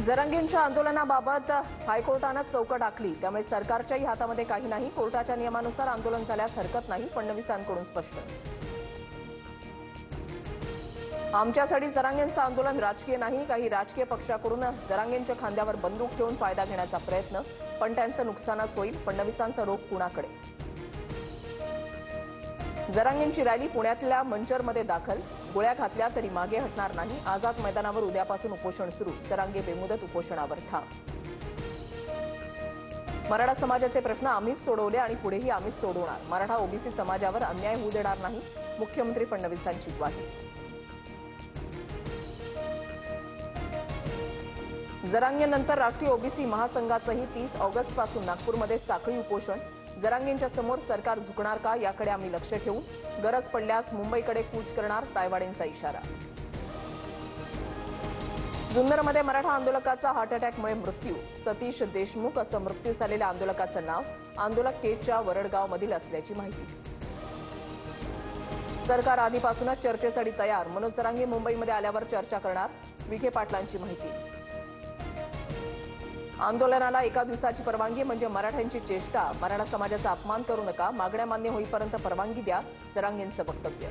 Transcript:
जरांगेंच्या आंदोलनाबाबत हायकोर्टाने चौकट आखली, त्यामुळे सरकारच्याही हातामध्ये काही नाही. कोर्टाच्या नियमानुसार आंदोलन झाल्यास हरकत नाही, फडणवीसांकडून स्पष्ट. आमच्यासाठी जरांगेंचं आंदोलन राजकीय नाही. काही राजकीय पक्षाकडून जरांगेंच्या खांद्यावर बंदूक ठेवून फायदा घेण्याचा प्रयत्न, पण त्यांचं नुकसानच होईल. फडणवीसांचा रोख कुणाकडे? जरांगेंची रॅली पुण्यातल्या मंचरमध्ये दाखल. गोळ्या घातल्या तरी मागे हटणार नाही. आझाद मैदानावर उद्यापासून उपोषण सुरू. जरांगे बेमुदत उपोषणावर ठाम. मराठा समाजाचे प्रश्न आम्हीच सोडवले आणि पुढेही आम्हीच सोडवणार. मराठा ओबीसी समाजावर अन्याय होऊ देणार नाही. मुख्यमंत्री फडणवीसांची ग्वाही. जरांगेनंतर राष्ट्रीय ओबीसी महासंघाचंही 30 ऑगस्टपासून नागपूरमध्ये साखळी उपोषण. जरांगेंच्या समोर सरकार झुकणार का, याकडे आम्ही लक्ष ठेवू. गरज पडल्यास मुंबईकडे कूच करणार, तायवाडेंचा इशारा. जुन्नरमध्ये मराठा आंदोलकाचा हार्ट अटॅकमुळे मृत्यू. सतीश देशमुख असं मृत्यू झालेल्या आंदोलकाचं नाव. आंदोलक केजच्या वरडगावमधील असल्याची माहिती. सरकार आधीपासूनच चर्चेसाठी तयार. मनोज जरांगे मुंबईमध्ये आल्यावर चर्चा करणार, विखे पाटलांची माहिती. आंदोलनाला एका दिवसाची परवानगी म्हणजे मराठ्यांची चेष्टा. मराठा समाजाचा अपमान करू नका. मागण्या मान्य होईपर्यंत परवानगी द्या, जरांगेंचं वक्तव्य.